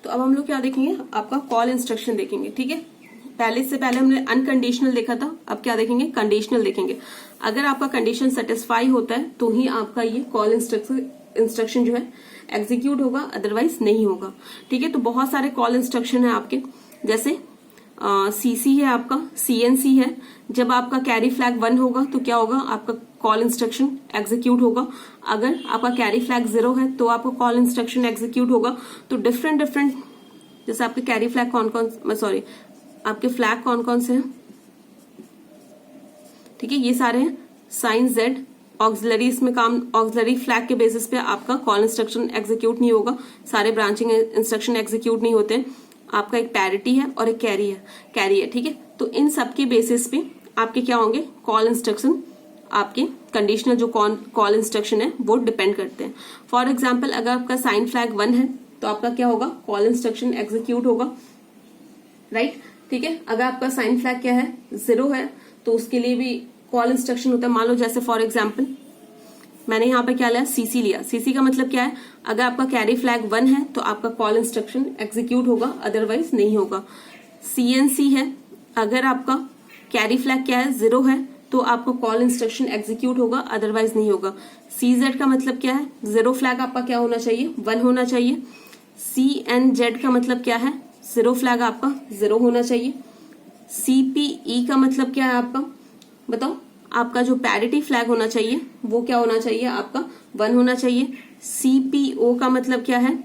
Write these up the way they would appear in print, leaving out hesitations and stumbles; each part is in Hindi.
तो अब हम लोग क्या देखेंगे, आपका कॉल इंस्ट्रक्शन देखेंगे। ठीक है, से पहले हमने अनकंडीशनल देखा था, अब क्या देखेंगे, कंडीशनल देखेंगे। अगर आपका कंडीशन सेटिस्फाई होता है तो ही आपका ये कॉल इंस्ट्रक्शन जो है एग्जीक्यूट होगा, अदरवाइज नहीं होगा। ठीक है, तो बहुत सारे कॉल इंस्ट्रक्शन है आपके, जैसे सीसी है आपका, सीएनसी है। जब आपका कैरी फ्लैग 1 होगा तो क्या होगा, आपका कॉल इंस्ट्रक्शन एग्जीक्यूट होगा। अगर आपका कैरी फ्लैग 0 है तो आपका कॉल इंस्ट्रक्शन एग्जीक्यूट होगा। तो डिफरेंट जैसे आपके कैरी फ्लैग आपके फ्लैग कौन कौन से हैं, ठीक है, ये सारे हैं। साइन जेड ऑक्सिलरी, इसमें काम ऑक्सिलरी फ्लैग के बेसिस पे आपका कॉल इंस्ट्रक्शन एग्जीक्यूट नहीं होगा, सारे ब्रांचिंग इंस्ट्रक्शन एग्जीक्यूट नहीं होते। आपका एक पैरिटी है और एक कैरी है। ठीक है, तो इन सब के बेसिस पे आपके क्या होंगे, कॉल इंस्ट्रक्शन, आपके कंडीशनल जो कॉल इंस्ट्रक्शन है वो डिपेंड करते हैं। फॉर एग्जाम्पल, अगर आपका साइन फ्लैग 1 है तो आपका क्या होगा, कॉल इंस्ट्रक्शन एग्जीक्यूट होगा, राइट। ठीक है, अगर आपका साइन फ्लैग क्या है, 0 है, तो उसके लिए भी कॉल इंस्ट्रक्शन होता है। मान लो जैसे फॉर एग्जाम्पल मैंने यहाँ पे क्या लिया, सीसी लिया। सीसी का मतलब क्या है, अगर आपका कैरी फ्लैग 1 है तो आपका कॉल इंस्ट्रक्शन एग्जीक्यूट होगा, अदरवाइज नहीं होगा। सीएनसी है, अगर आपका कैरी फ्लैग क्या है, 0 है, तो आपका कॉल इंस्ट्रक्शन एग्जीक्यूट होगा, अदरवाइज नहीं होगा। सीजेड का मतलब क्या है, 0 फ्लैग आपका क्या होना चाहिए, 1 होना चाहिए। सीएनजेड का मतलब क्या है, 0 फ्लैग आपका 0 होना चाहिए। सीपीई का मतलब क्या है आपका, बताओ, आपका जो पैरिटी फ्लैग होना चाहिए वो क्या होना चाहिए, आपका 1 होना चाहिए। सीपीओ का मतलब क्या है,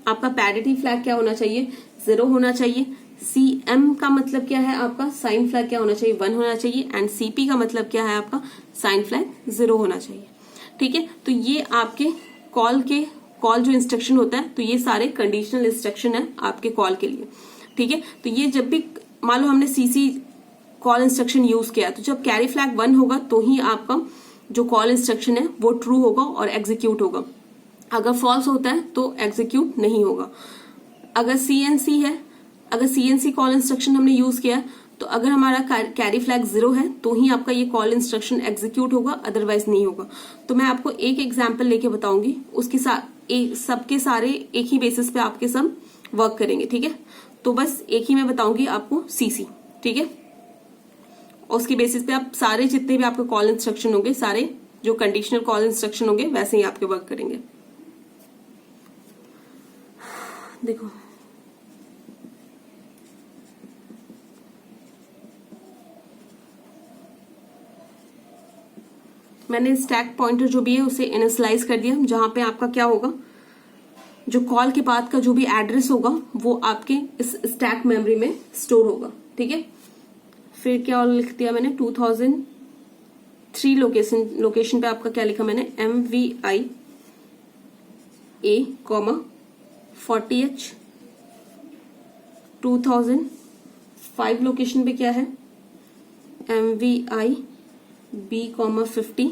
आपका पैरिटी फ्लैग क्या होना चाहिए, 0 होना चाहिए। सीएम का मतलब क्या है, आपका साइन फ्लैग क्या होना चाहिए, 1 होना चाहिए। एंड सीपी का मतलब क्या है, आपका साइन फ्लैग 0 होना चाहिए। ठीक है, तो ये आपके कॉल जो इंस्ट्रक्शन होता है, तो ये सारे कंडीशनल इंस्ट्रक्शन है आपके कॉल के लिए। ठीक है, तो ये जब भी मान लो हमने सीसी कॉल इंस्ट्रक्शन यूज किया, तो जब कैरी फ्लैग 1 होगा तो ही आपका जो कॉल इंस्ट्रक्शन है वो ट्रू होगा और एग्जीक्यूट होगा। अगर फॉल्स होता है तो एग्जीक्यूट नहीं होगा। अगर सीएनसी है, अगर सीएनसी कॉल इंस्ट्रक्शन हमने यूज किया, तो अगर हमारा कैरी फ्लैग 0 है तो ही आपका ये कॉल इंस्ट्रक्शन एग्जीक्यूट होगा, अदरवाइज नहीं होगा। तो मैं आपको एक एग्जाम्पल लेके बताऊंगी, उसके सबके सारे एक ही बेसिस पे आपके सब वर्क करेंगे। ठीक है, तो बस एक ही मैं बताऊंगी आपको, सीसी। ठीक है, उसके बेसिस पे आप सारे जितने भी आपके कॉल इंस्ट्रक्शन होंगे, सारे जो कंडीशनल कॉल इंस्ट्रक्शन होंगे वैसे ही आपके वर्क करेंगे। देखो, मैंने स्टैक पॉइंटर जो भी है उसे इनिशियलाइज कर दिया, जहां पे आपका क्या होगा, जो कॉल के बाद का जो भी एड्रेस होगा वो आपके इस स्टैक मेमोरी में स्टोर होगा। ठीक है, फिर क्या लिख दिया मैंने, 2003 लोकेशन पे आपका क्या लिखा मैंने, MVI A, 40H। 2005 लोकेशन पे क्या है, MVI B, 50।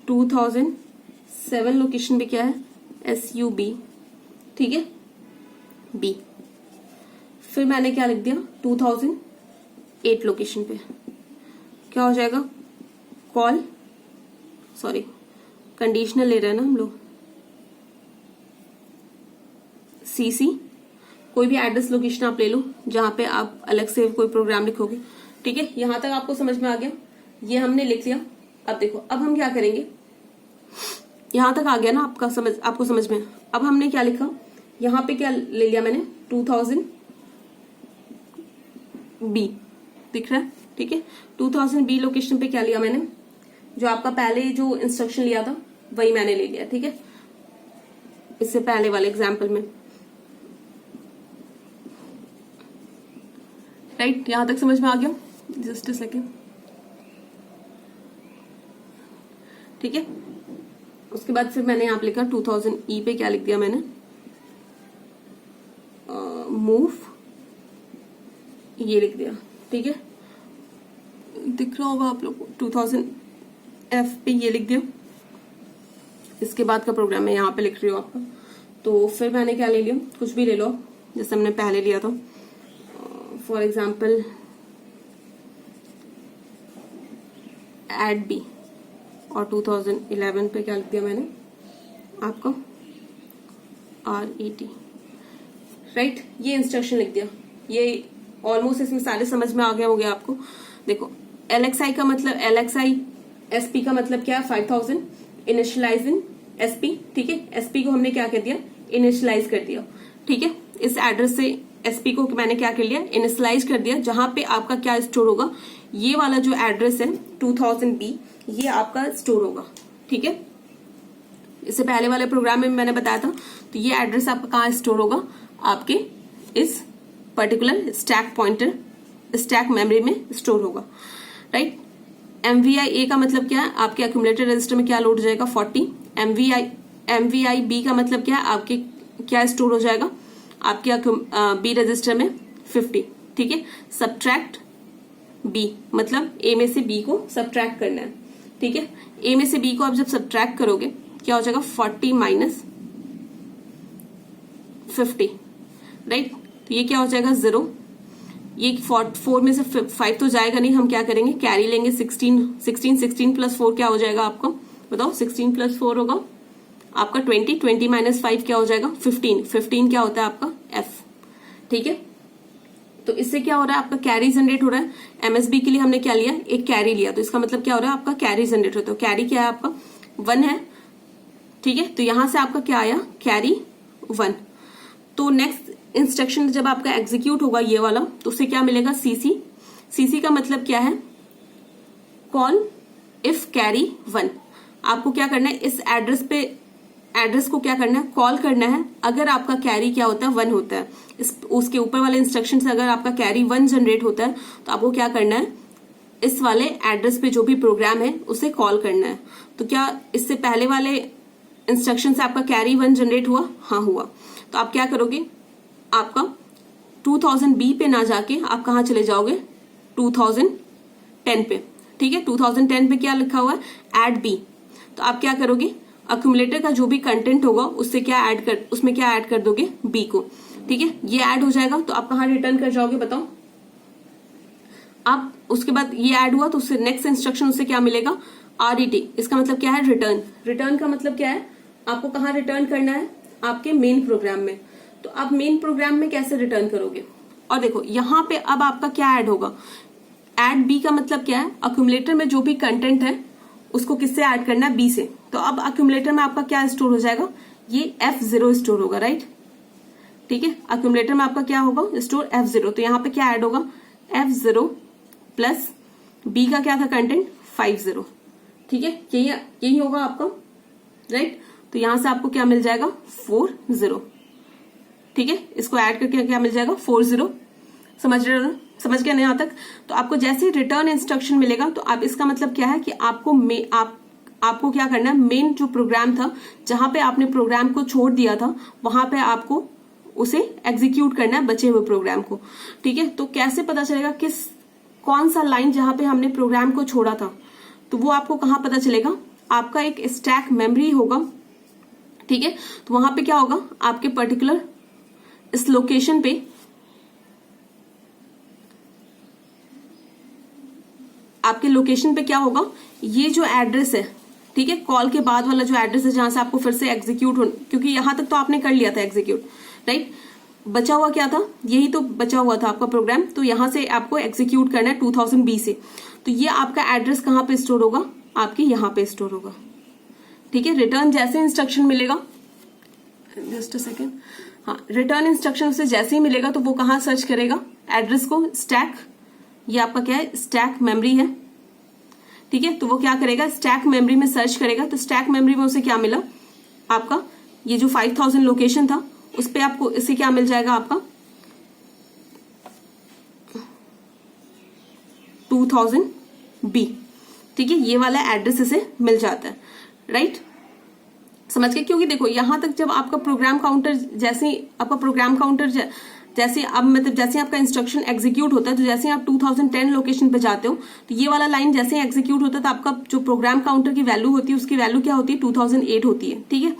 2007 लोकेशन पे क्या है, SUB, ठीक है, B। फिर मैंने क्या लिख दिया, 2008 लोकेशन पे क्या हो जाएगा, कंडीशनल ले रहे हैं ना हम लोग, CC, कोई भी एड्रेस लोकेशन आप ले लो जहां पे आप अलग से कोई प्रोग्राम लिखोगे। ठीक है, यहां तक आपको समझ में आ गया, ये हमने लिख लिया। अब देखो, अब हम क्या करेंगे, यहां तक आ गया ना आपको समझ में। अब हमने क्या लिखा, यहां पे क्या ले लिया मैंने, 2000 B, दिख रहा है, ठीक है। 2000 B लोकेशन पे क्या लिया मैंने, जो आपका पहले जो इंस्ट्रक्शन लिया था वही मैंने ले लिया। ठीक है, इससे पहले वाले एग्जाम्पल में, राइट, यहां तक समझ में आ गया, जस्ट अ सेकेंड। ठीक है, उसके बाद फिर मैंने यहाँ पे लिखा 2000 E पे क्या लिख दिया मैंने, मूव, ये लिख दिया। ठीक है, दिख रहा होगा आप लोग को, 2000 F पे ये लिख दिया। इसके बाद का प्रोग्राम मैं यहाँ पे लिख रही हूँ आपका। तो फिर मैंने क्या ले लिया, कुछ भी ले लो जैसे हमने पहले लिया था, फॉर एग्जाम्पल एड B, और 2011 पे क्या लिख दिया मैंने आपका RET। राइट, ये इंस्ट्रक्शन लिख दिया। ये ऑलमोस्ट इसमें सारे समझ में आ गया हो गया आपको। देखो LXI का मतलब LXI, SP का मतलब क्या है 5000, इनिशियलाइजिंग SP, ठीक है। SP को हमने क्या कर दिया, इनिशियलाइज कर दिया, ठीक है। इस एड्रेस से SP को मैंने क्या कर लिया, इनिशियलाइज कर दिया, जहां पे आपका क्या स्टोर होगा, ये वाला जो एड्रेस है 2000B, ये आपका स्टोर होगा, ठीक है। इससे पहले वाले प्रोग्राम में मैंने बताया था, तो ये एड्रेस आपका कहाँ स्टोर होगा, आपके इस particular stack pointer, stack memory में स्टोर होगा, राइट। MVI का मतलब क्या है, आपके एक्यूमुलेटर रजिस्टर में क्या लोड हो जाएगा 40। MVI B का मतलब क्या है, आपके क्या स्टोर हो जाएगा, आपके B रजिस्टर में 50, ठीक है। सब्ट्रैक्ट B मतलब A में से B को सब्ट्रैक्ट करना है, ठीक है। A में से B को आप जब सब्ट्रैक्ट करोगे क्या हो जाएगा 40 माइनस 50, राइट। तो ये क्या हो जाएगा 0। ये 4 में से 5 तो जाएगा नहीं, हम क्या करेंगे कैरी लेंगे 16 प्लस 4 क्या हो जाएगा आपको बताओ, 16 प्लस 4 होगा आपका 20 माइनस 5 क्या हो जाएगा 15 क्या होता है आपका F, ठीक है। तो इससे क्या हो रहा है, आपका कैरी जनरेट हो रहा है। MSB के लिए हमने क्या लिया, एक कैरी लिया, तो इसका मतलब क्या हो रहा है, आपका कैरी जनरेट होता है। कैरी क्या है आपका 1 है, ठीक है। तो यहां से आपका क्या आया, कैरी 1। तो नेक्स्ट इंस्ट्रक्शन जब आपका एग्जीक्यूट होगा ये वाला, तो उससे क्या मिलेगा CC का मतलब क्या है, कॉल इफ कैरी 1। आपको क्या करना है, इस एड्रेस को क्या करना है, कॉल करना है अगर आपका कैरी क्या होता है 1 होता है। उसके ऊपर वाले इंस्ट्रक्शन से अगर आपका कैरी 1 जनरेट होता है तो आपको क्या करना है, इस वाले एड्रेस पे जो भी प्रोग्राम है उसे कॉल करना है। तो क्या इससे पहले वाले इंस्ट्रक्शन से आपका कैरी 1 जनरेट हुआ, हाँ हुआ। तो आप क्या करोगे, आपका 2000B पे ना जाके आप कहां चले जाओगे 2010 पे, ठीक है। 2010 पे क्या लिखा हुआ है, ऐड B। तो आप क्या करोगे, अक्यूमुलेटर का जो भी कंटेंट होगा उसमें क्या ऐड कर दोगे B को, ठीक है। ये ऐड हो जाएगा तो आप कहां रिटर्न कर जाओगे बताओ, आप उसके बाद ये ऐड हुआ तो उससे नेक्स्ट इंस्ट्रक्शन उससे क्या मिलेगा, RET। इसका मतलब क्या है, रिटर्न का मतलब क्या है, आपको कहां रिटर्न करना है, आपके मेन प्रोग्राम में। तो आप मेन प्रोग्राम में कैसे रिटर्न करोगे, और देखो यहां पे अब आपका क्या ऐड होगा, ऐड B का मतलब क्या है, अक्यूमुलेटर में जो भी कंटेंट है उसको किससे ऐड करना है, B से। तो अब अक्यूमुलेटर में आपका क्या स्टोर हो जाएगा, ये F0 स्टोर होगा, राइट, ठीक है। अक्यूमुलेटर में आपका क्या होगा, स्टोर F0। तो यहाँ पे क्या ऐड होगा, F0 प्लस B का क्या था कंटेंट 50, ठीक है। यही होगा आपका, राइट। तो यहां से आपको क्या मिल जाएगा 40, ठीक है। इसको ऐड करके क्या मिल जाएगा 40, समझ रहे हो ना, समझ गए ना यहाँ तक। तो आपको जैसे रिटर्न इंस्ट्रक्शन मिलेगा तो आप इसका मतलब क्या है कि आपको क्या करना है, मेन जो प्रोग्राम था जहां पे आपने प्रोग्राम को छोड़ दिया था वहां पे आपको उसे एग्जीक्यूट करना है, बचे हुए प्रोग्राम को, ठीक है। तो कैसे पता चलेगा कौन सा लाइन जहां पे हमने प्रोग्राम को छोड़ा था, तो वो आपको कहां पता चलेगा, आपका एक स्टैक मेमोरी होगा, ठीक है। तो वहां पे क्या होगा, आपके पर्टिकुलर इस लोकेशन पे आपके लोकेशन पे क्या होगा, ये जो एड्रेस है, ठीक है, कॉल के बाद वाला जो एड्रेस है जहां से आपको फिर से एग्जीक्यूट हो, क्योंकि यहां तक तो आपने कर लिया था एग्जीक्यूट, राइट। बचा हुआ क्या था, यही तो बचा हुआ था आपका प्रोग्राम। तो यहां से आपको एग्जीक्यूट करना है 2000B से। तो ये आपका एड्रेस कहां पे स्टोर होगा, आपके यहां पे स्टोर होगा, ठीक है। रिटर्न जैसे इंस्ट्रक्शन मिलेगा, जस्ट अ सेकेंड, हाँ, रिटर्न इंस्ट्रक्शन से जैसे ही मिलेगा तो वो कहां सर्च करेगा, एड्रेस को, स्टैक, ये आपका क्या है, स्टैक मेमोरी है, ठीक है। तो वो क्या करेगा, स्टैक मेमोरी में सर्च करेगा। तो स्टैक मेमोरी में उसे क्या मिला, आपका ये जो 5000 लोकेशन था उस पे आपको इससे क्या मिल जाएगा, आपका 2000B, ठीक है। ये वाला एड्रेस इसे मिल जाता है, राइट, समझ गए। क्योंकि देखो यहां तक जब आपका प्रोग्राम काउंटर जैसे आपका इंस्ट्रक्शन एग्जीक्यूट होता है, तो जैसे आप 2010 लोकेशन पे जाते हो तो ये वाला लाइन जैसे एग्जीक्यूट होता है तो आपका जो प्रोग्राम काउंटर की वैल्यू होती है उसकी वैल्यू क्या होती है 2008 होती है, ठीक है।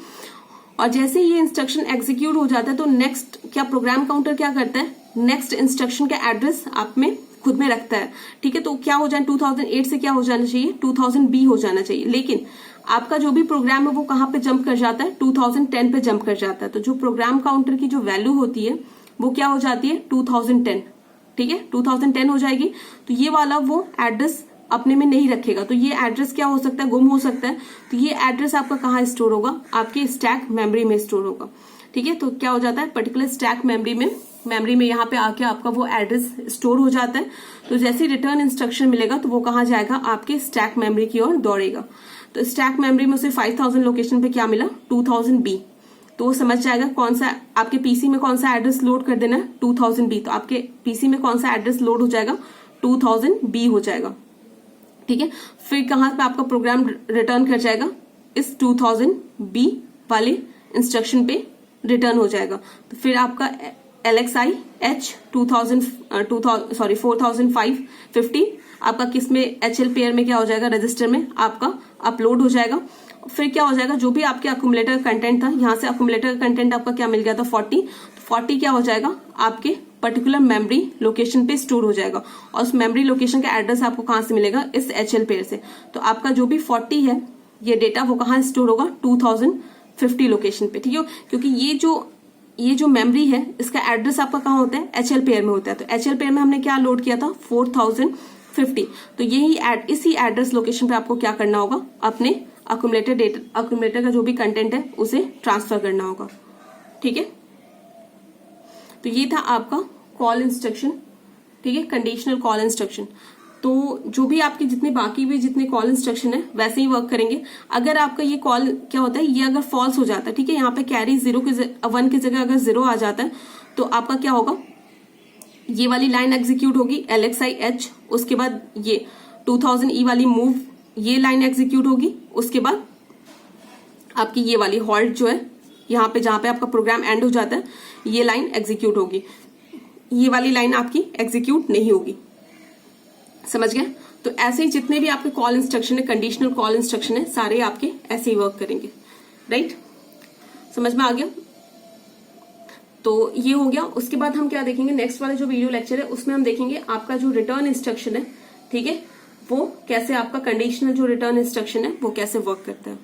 और जैसे ये इंस्ट्रक्शन एग्जीक्यूट हो जाता है तो नेक्स्ट क्या प्रोग्राम काउंटर क्या करता है, नेक्स्ट इंस्ट्रक्शन का एड्रेस आप में खुद में रखता है, ठीक है। तो क्या हो जाए 2008 से क्या हो जाना चाहिए 2000B हो जाना चाहिए, लेकिन आपका जो भी प्रोग्राम है वो कहां पे जंप कर जाता है 2010 पे जंप कर जाता है। तो जो प्रोग्राम काउंटर की जो वैल्यू होती है वो क्या हो जाती है 2010, ठीक है 2010 हो जाएगी। तो ये वाला वो एड्रेस अपने में नहीं रखेगा, तो ये एड्रेस क्या हो सकता है, गुम हो सकता है। तो ये एड्रेस आपका कहाँ स्टोर होगा, आपके स्टैक मेमोरी में स्टोर होगा, ठीक है। तो क्या हो जाता है, पर्टिकुलर स्टैक मेमोरी में यहाँ पे आके आपका वो एड्रेस स्टोर हो जाता है। तो जैसे रिटर्न इंस्ट्रक्शन मिलेगा तो वो कहाँ जाएगा, आपके स्टैक मेमोरी की ओर दौड़ेगा। तो स्टैक मेमोरी में उसे 5000 लोकेशन पे क्या मिला, 2000B। तो वो समझ जाएगा कौन सा आपके पीसी में कौन सा एड्रेस लोड कर देना है, 2000B। तो आपके पीसी में कौन सा एड्रेस लोड हो जाएगा, 2000B हो जाएगा, ठीक है। फिर कहां पे आपका प्रोग्राम रिटर्न कर जाएगा, इस 2000B वाले इंस्ट्रक्शन पे रिटर्न हो जाएगा। तो फिर आपका LXI-H 4550 आपका किस में, HL पेयर में क्या हो जाएगा, रजिस्टर में आपका अपलोड हो जाएगा। फिर क्या हो जाएगा, जो भी आपके अक्यूमुलेटर कंटेंट था, यहाँ से अक्यूमुलेटर कंटेंट आपका क्या मिल गया था 40, तो 40 क्या हो जाएगा, आपके पर्टिकुलर मेमोरी लोकेशन पे स्टोर हो जाएगा। और उस मेमोरी लोकेशन का एड्रेस आपको कहाँ से मिलेगा, इस HL पेयर से। तो आपका जो भी 40 है ये डेटा वो कहाँ स्टोर होगा, 2050 लोकेशन पे, ठीक है। क्योंकि ये जो मेमोरी है इसका एड्रेस आपका कहाँ होता है, HL पेयर में होता है। तो HL पेयर में हमने क्या लोड किया था, 4050। तो इसी एड्रेस लोकेशन पे आपको क्या करना होगा, अपने अक्यूमुलेटर का जो भी कंटेंट है उसे ट्रांसफर करना होगा, ठीक है। तो ये था आपका कॉल इंस्ट्रक्शन, ठीक है, कंडीशनल कॉल इंस्ट्रक्शन। तो जो भी आपके जितने कॉल इंस्ट्रक्शन है वैसे ही वर्क करेंगे। अगर आपका ये कॉल क्या होता है, ये अगर फॉल्स हो जाता है, ठीक है, यहाँ पे कैरी 1 की जगह अगर 0 आ जाता है तो आपका क्या होगा, ये वाली लाइन एग्जीक्यूट होगी LXI-H, उसके बाद ये 2000E वाली मूव ये लाइन एग्जीक्यूट होगी, उसके बाद आपकी ये वाली हॉल्ट जो है यहाँ पे जहां पे आपका प्रोग्राम एंड हो जाता है ये लाइन एग्जीक्यूट होगी, ये वाली लाइन आपकी एग्जीक्यूट नहीं होगी, समझ गए। तो ऐसे ही जितने भी आपके कॉल इंस्ट्रक्शन है, कंडीशनल कॉल इंस्ट्रक्शन है, सारे आपके ऐसे ही वर्क करेंगे, राइट, समझ में आ गया। तो ये हो गया। उसके बाद हम क्या देखेंगे, नेक्स्ट वाले जो वीडियो लेक्चर है उसमें हम देखेंगे आपका जो रिटर्न इंस्ट्रक्शन है, ठीक है, वो कैसे आपका कंडीशनल जो रिटर्न इंस्ट्रक्शन है वो कैसे वर्क करता है।